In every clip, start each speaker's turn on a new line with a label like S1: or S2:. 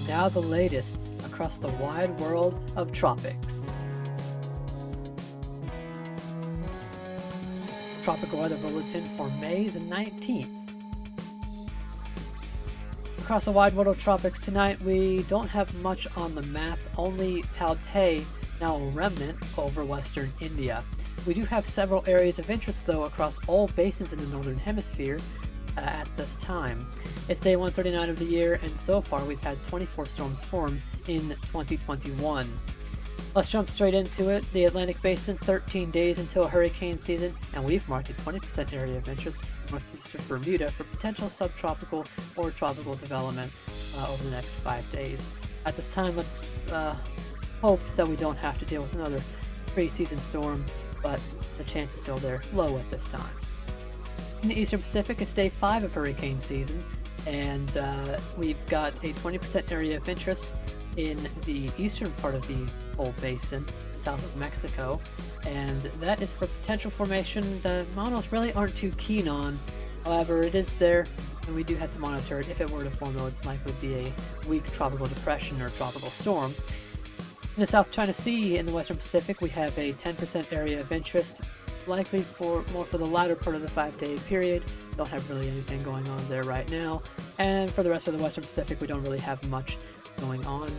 S1: now the latest across the wide world of tropics. Tropical Weather Bulletin for May the 19th. Across the wide world of tropics tonight, we don't have much on the map, only Tauktae, now a remnant, over western India. We do have several areas of interest though across all basins in the Northern Hemisphere at this time. It's day 139 of the year, and so far we've had 24 storms form in 2021. Let's jump straight into it. The Atlantic Basin, 13 days until hurricane season, and we've marked a 20% area of interest in northeastern Bermuda for potential subtropical or tropical development over the next 5 days. At this time, let's hope that we don't have to deal with another pre-season storm, but the chance is still there, low at this time. In the Eastern Pacific, it's day 5 of hurricane season, and we've got a 20% area of interest in the eastern part of the whole basin, south of Mexico, and that is for potential formation the models really aren't too keen on. However, it is there, and we do have to monitor it. If it were to form, it would likely be a weak tropical depression or tropical storm. In the South China Sea in the Western Pacific, we have a 10% area of interest, likely more for the latter part of the 5-day period. Don't have really anything going on there right now. And for the rest of the Western Pacific, we don't really have much going on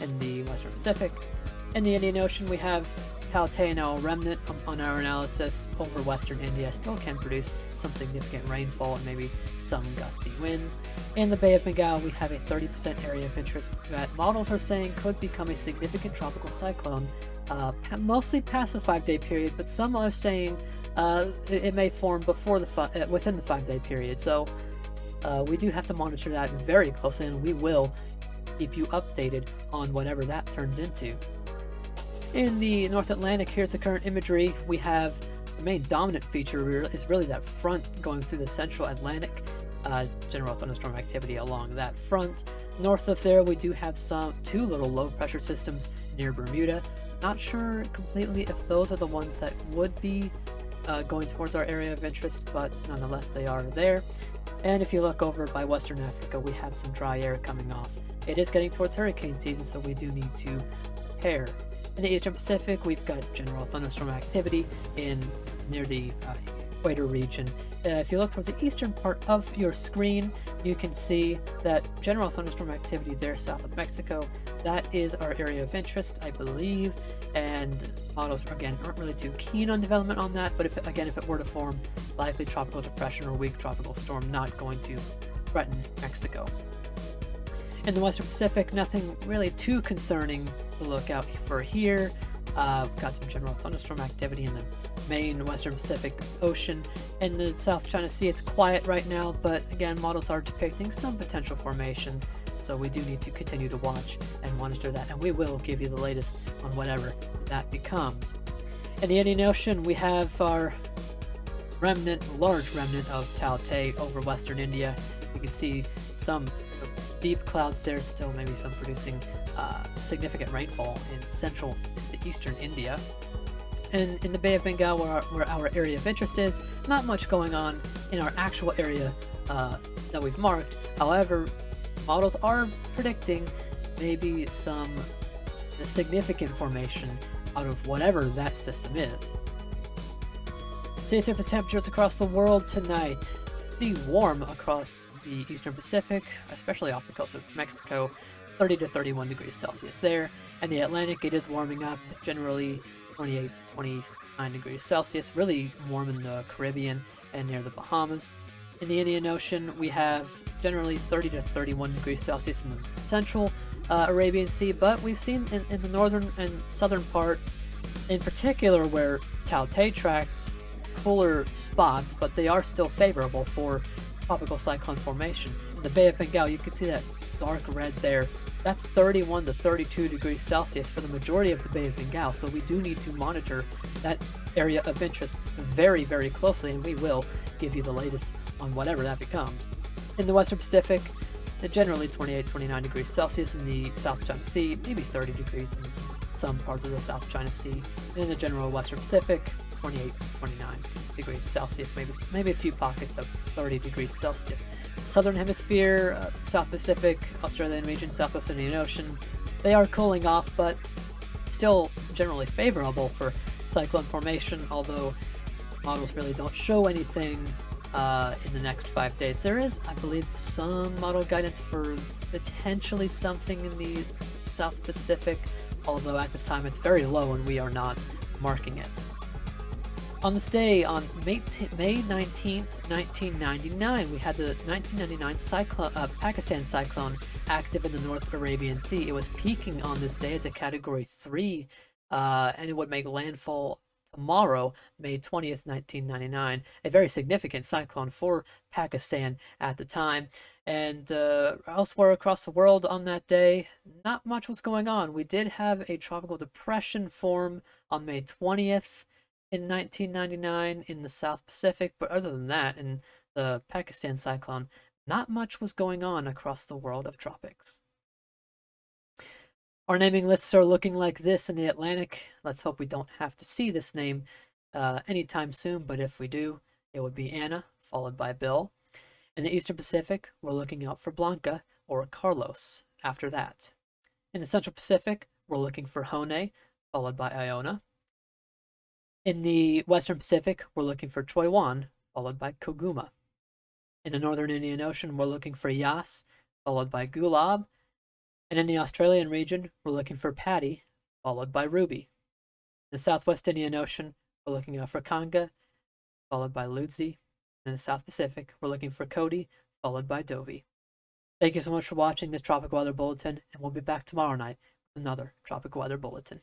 S1: in the Western Pacific. In the Indian Ocean, we have Tauktae, now a remnant on our analysis over western India, still can produce some significant rainfall and maybe some gusty winds. In the Bay of Bengal, we have a 30% area of interest that models are saying could become a significant tropical cyclone, mostly past the 5-day period, but some are saying it may form before within the 5-day period. So we do have to monitor that very closely, and we will keep you updated on whatever that turns into. In the North Atlantic, here's the current imagery. We have the main dominant feature is really that front going through the central Atlantic, general thunderstorm activity along that front. North of there, we do have two little low pressure systems near Bermuda. Not sure completely if those are the ones that would be going towards our area of interest, but nonetheless they are there. And if you look over by Western Africa, we have some dry air coming off. It is getting towards hurricane season, so we do need to prepare. In the Eastern Pacific, we've got general thunderstorm activity near the equator region. If you look towards the eastern part of your screen, you can see that general thunderstorm activity there south of Mexico. That is our area of interest, I believe, and models again aren't really too keen on development on that, but if it were to form, likely tropical depression or weak tropical storm, not going to threaten Mexico. In the Western Pacific, nothing really too concerning to look out for here. We've got some general thunderstorm activity in the main Western Pacific Ocean. In the South China Sea, it's quiet right now, but again, models are depicting some potential formation, so we do need to continue to watch and monitor that, and we will give you the latest on whatever that becomes. In the Indian Ocean, we have our large remnant of Tauktae over western India. You can see some deep clouds there still, maybe some producing significant rainfall in central to eastern India. And in the Bay of Bengal, where our area of interest is, not much going on in our actual area that we've marked. However, models are predicting maybe some significant formation out of whatever that system is. Sea surface temperatures across the world tonight. Pretty warm across the Eastern Pacific, especially off the coast of Mexico, 30 to 31 degrees Celsius there. And the Atlantic, it is warming up, generally 28, 29 degrees Celsius, really warm in the Caribbean and near the Bahamas. In the Indian Ocean, we have generally 30 to 31 degrees Celsius in the central Arabian Sea, but we've seen in the northern and southern parts, in particular where Tauktae tracks, cooler spots, but they are still favorable for tropical cyclone formation. In the Bay of Bengal, you can see that dark red there. That's 31 to 32 degrees Celsius for the majority of the Bay of Bengal, so we do need to monitor that area of interest very, very closely, and we will give you the latest on whatever that becomes. In the Western Pacific, generally 28, 29 degrees Celsius in the South China Sea, maybe 30 degrees in some parts of the South China Sea, and in the general Western Pacific, 28, 29 degrees Celsius, maybe a few pockets of 30 degrees Celsius. Southern Hemisphere, South Pacific, Australian region, Southwest Indian Ocean, they are cooling off, but still generally favorable for cyclone formation, although models really don't show anything in the next 5 days. There is, I believe, some model guidance for potentially something in the South Pacific, although at this time it's very low and we are not marking it. On this day, on May 19th, 1999, we had the 1999 Pakistan cyclone active in the North Arabian Sea. It was peaking on this day as a Category 3, and it would make landfall tomorrow, May 20th, 1999. A very significant cyclone for Pakistan at the time. And elsewhere across the world on that day, not much was going on. We did have a tropical depression form on May 20th. In 1999 in the South Pacific, but other than that, in the Pakistan cyclone, not much was going on across the world of tropics. Our naming lists are looking like this in the Atlantic. Let's hope we don't have to see this name anytime soon, but if we do, it would be Anna, followed by Bill. In the Eastern Pacific, we're looking out for Blanca or Carlos after that. In the Central Pacific, we're looking for Hone, followed by Iona. In the Western Pacific, we're looking for Choi Wan, followed by Koguma. In the Northern Indian Ocean, we're looking for Yas, followed by Gulab. And in the Australian region, we're looking for Patty, followed by Ruby. In the Southwest Indian Ocean, we're looking out for Kanga, followed by Ludzi. In the South Pacific, we're looking for Cody, followed by Dovi. Thank you so much for watching this Tropic Weather Bulletin, and we'll be back tomorrow night with another Tropic Weather Bulletin.